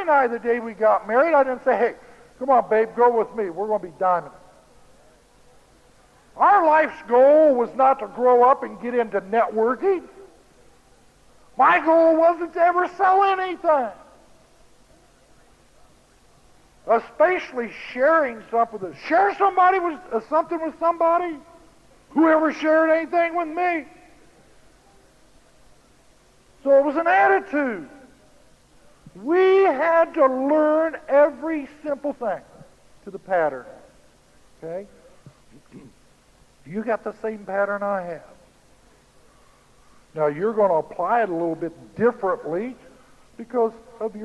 and I, the day we got married, I didn't say, hey, come on, babe, go with me. We're going to be diamond. Our life's goal was not to grow up and get into networking. My goal wasn't to ever sell anything. Especially sharing something with something with somebody. Whoever shared anything with me. So it was an attitude. We had to learn every simple thing to the pattern. Okay? You got the same pattern I have. Now you're going to apply it a little bit differently because of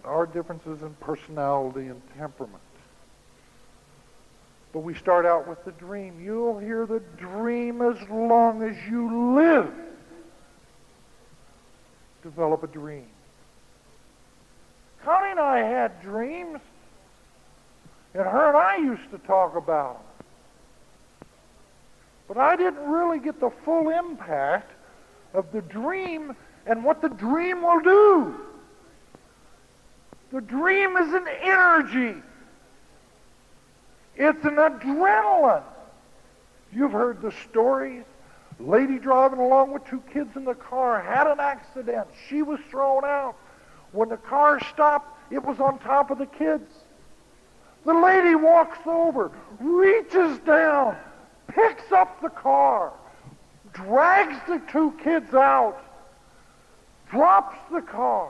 our differences in personality and temperament. But we start out with the dream. You'll hear the dream as long as you live. Develop a dream. Connie and I had dreams, and her and I used to talk about them. But I didn't really get the full impact of the dream and what the dream will do. The dream is an energy. It's an adrenaline. You've heard the stories. Lady driving along with two kids in the car had an accident. She was thrown out. When the car stopped, it was on top of the kids. The lady walks over, reaches down, picks up the car, drags the two kids out, drops the car.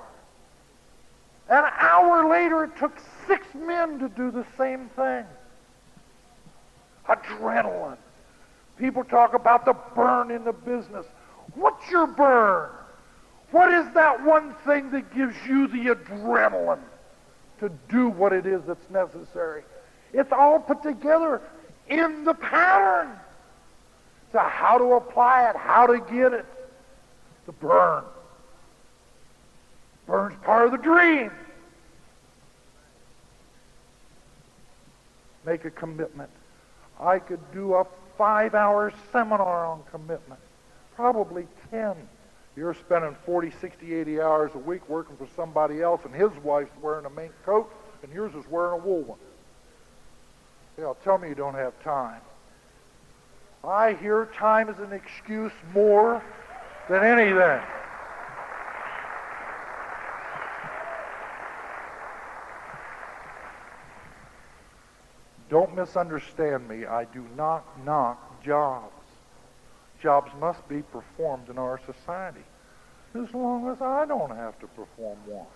An hour later, it took 6 men to do the same thing. Adrenaline. People talk about the burn in the business. What's your burn? What is that one thing that gives you the adrenaline to do what it is that's necessary? It's all put together in the pattern. So how to apply it, how to get it. The burn. Burn's part of the dream. Make a commitment. I could do a 5-hour seminar on commitment. Probably 10. You're spending 40, 60, 80 hours a week working for somebody else, and his wife's wearing a mink coat, and yours is wearing a wool one. Tell me you don't have time. I hear time is an excuse more than anything. Don't misunderstand me. I do not knock jobs. Jobs must be performed in our society, as long as I don't have to perform one.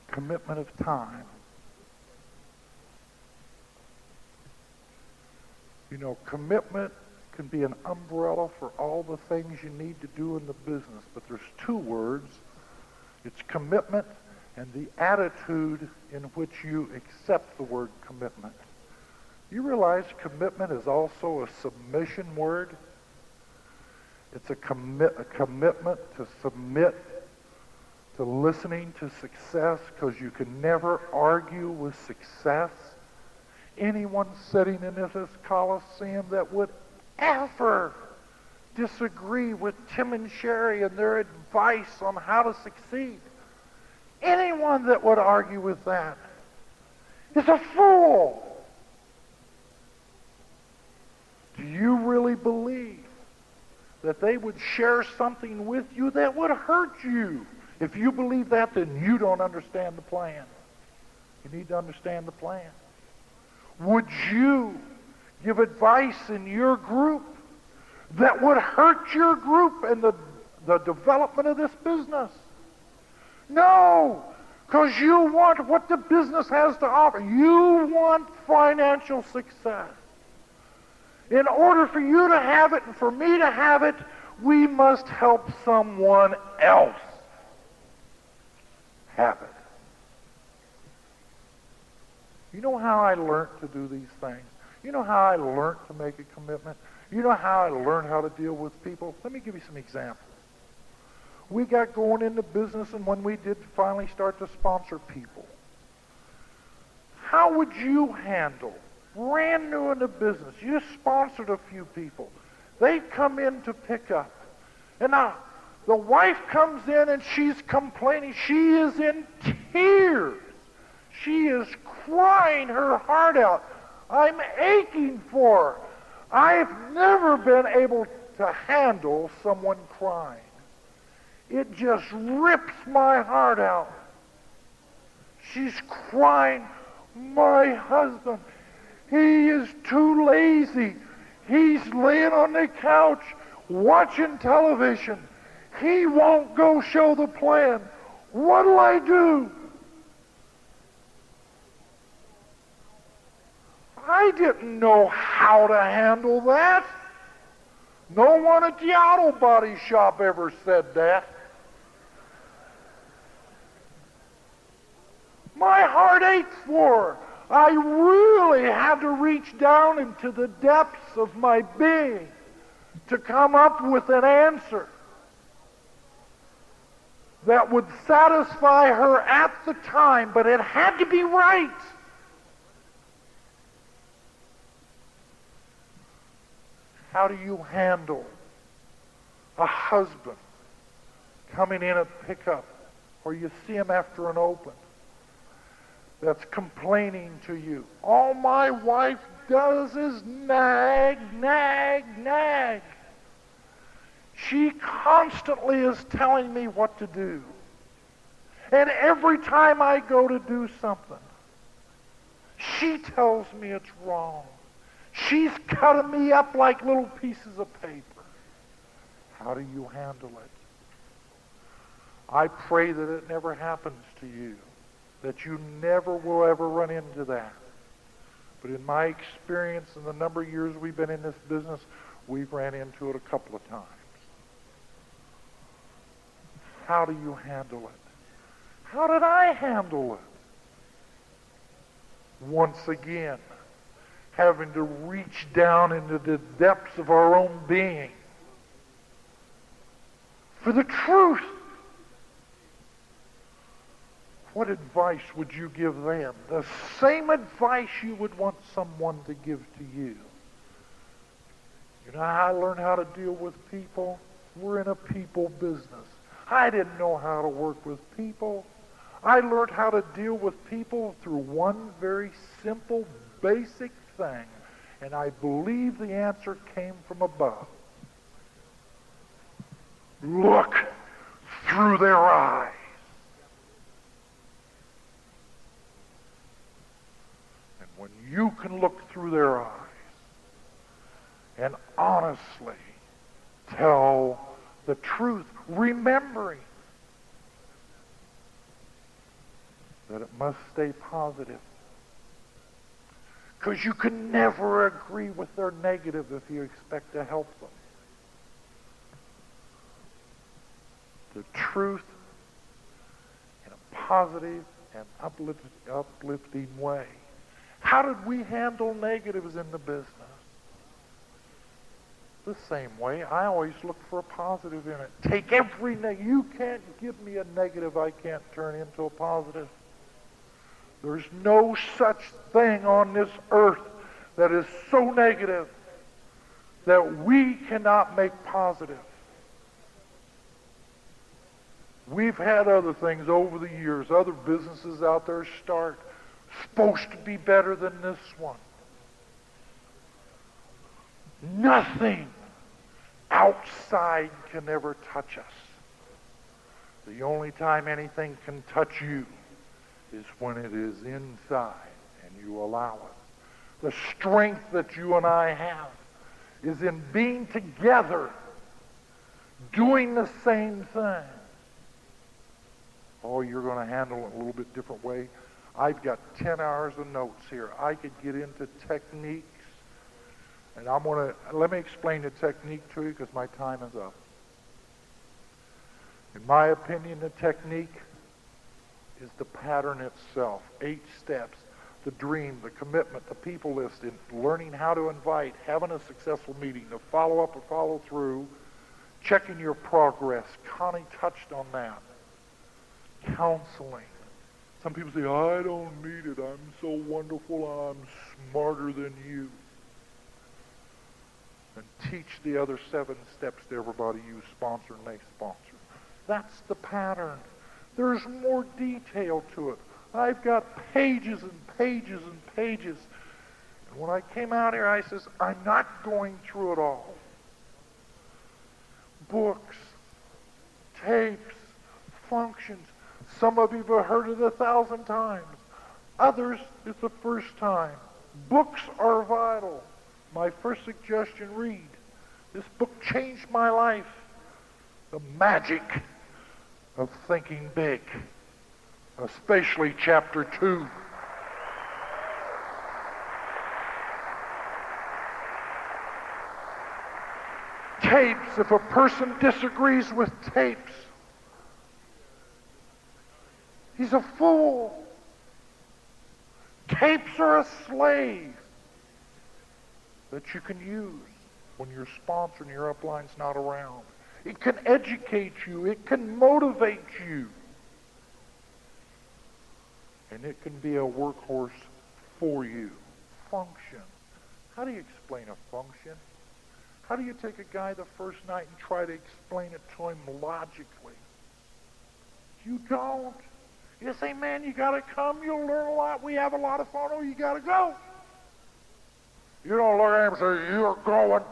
Commitment of time. Commitment can be an umbrella for all the things you need to do in the business, but there's 2 words. It's commitment and the attitude in which you accept the word commitment. You realize commitment is also a submission word? It's a commitment to submit to listening to success, because you can never argue with success. Anyone sitting in this Coliseum that would ever disagree with Tim and Sherry and their advice on how to succeed, anyone that would argue with that is a fool. Do you really believe that they would share something with you that would hurt you? If you believe that, then you don't understand the plan. You need to understand the plan. Would you give advice in your group that would hurt your group and the development of this business? No, because you want what the business has to offer. You want financial success. In order for you to have it and for me to have it, we must help someone else have it. You know how I learned to do these things? You know how I learned to make a commitment? You know how I learned how to deal with people? Let me give you some examples. We got going into business, and when we did finally start to sponsor people, how would you handle brand new in the business. You sponsored a few people. They come in to pick up. And now the wife comes in and she's complaining. She is in tears. She is crying her heart out. I'm aching for her. I've never been able to handle someone crying. It just rips my heart out. She's crying, my husband, he is too lazy. He's laying on the couch watching television. He won't go show the plan. What'll I do? I didn't know how to handle that. No one at the auto body shop ever said that. My heart ached for her. I really had to reach down into the depths of my being to come up with an answer that would satisfy her at the time, but it had to be right. How do you handle a husband coming in at pickup, or you see him after an open, that's complaining to you? All my wife does is nag, nag, nag. She constantly is telling me what to do. And every time I go to do something, she tells me it's wrong. She's cutting me up like little pieces of paper. How do you handle it? I pray that it never happens to you, that you never will ever run into that. But in my experience, in the number of years we've been in this business, we've ran into it a couple of times. How do you handle it? How did I handle it? Once again, having to reach down into the depths of our own being for the truth. What advice would you give them? The same advice you would want someone to give to you. You know how I learned how to deal with people? We're in a people business. I didn't know how to work with people. I learned how to deal with people through one very simple, basic thing, and I believe the answer came from above. Look through their eyes. And when you can look through their eyes and honestly tell the truth, remembering that it must stay positive. Because you can never agree with their negative if you expect to help them. The truth in a positive and uplifting way. How did we handle negatives in the business? The same way. I always look for a positive in it. Take every negative. You can't give me a negative I can't turn into a positive. There's no such thing on this earth that is so negative that we cannot make positive. We've had other things over the years, other businesses out there start, supposed to be better than this one. Nothing outside can ever touch us. The only time anything can touch you is when it is inside and you allow it. The strength that you and I have is in being together, doing the same thing. Oh, you're going to handle it a little bit different way. I've got 10 hours of notes here. I could get into techniques, and let me explain the technique to you because my time is up. In my opinion, the technique is the pattern itself. 8 steps, the dream, the commitment, the people list, in learning how to invite, having a successful meeting, the follow-up or follow-through, checking your progress. Connie touched on that. Counseling. It's Some people say, I don't need it. I'm so wonderful. I'm smarter than you. And teach the other 7 steps to everybody you sponsor and they sponsor. That's the pattern. There's more detail to it. I've got pages and pages and pages. And when I came out here, I says, I'm not going through it all. Books, tapes, functions. Some of you have heard it 1,000 times. Others, it's the first time. Books are vital. My first suggestion, read. This book changed my life. The magic of thinking big, especially chapter 2. Tapes, if a person disagrees with tapes, he's a fool. Tapes are a slave that you can use when your sponsor and your upline's not around. It can educate you. It can motivate you. And it can be a workhorse for you. Function. How do you explain a function? How do you take a guy the first night and try to explain it to him logically? You don't. You say, man, you got to come. You'll learn a lot. We have a lot of fun. Oh, you got to go. You don't look at him and say, you're going.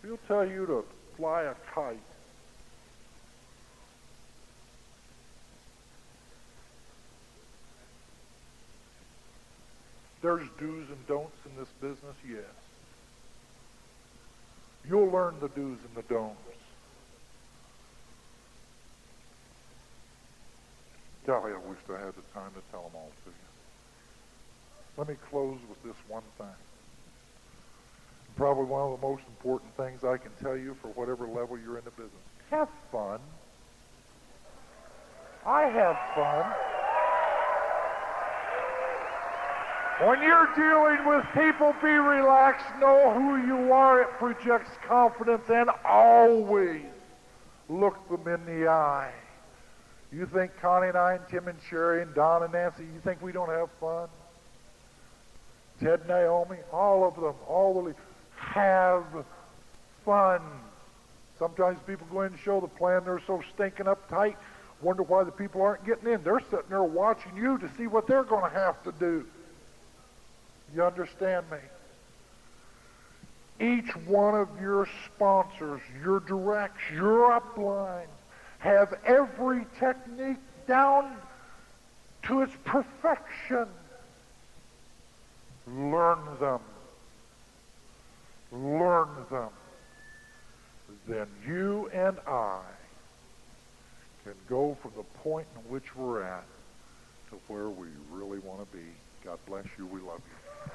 He'll tell you to fly a kite. There's do's and don'ts in this business, yes. You'll learn the do's and the don'ts. Golly, I wish I had the time to tell them all to you. Let me close with this one thing. Probably one of the most important things I can tell you for whatever level you're in the business. Have fun. I have fun. When you're dealing with people, be relaxed, know who you are. It projects confidence, and always look them in the eye. You think Connie and I and Tim and Sherry and Don and Nancy, you think we don't have fun? Ted and Naomi, all of them, all the leaders, have fun. Sometimes people go in and show the plan, they're so stinking uptight, wonder why the people aren't getting in. They're sitting there watching you to see what they're going to have to do. You understand me? Each one of your sponsors, your directs, your uplines, have every technique down to its perfection. Learn them. Learn them. Then you and I can go from the point in which we're at to where we really want to be. God bless you. We love you.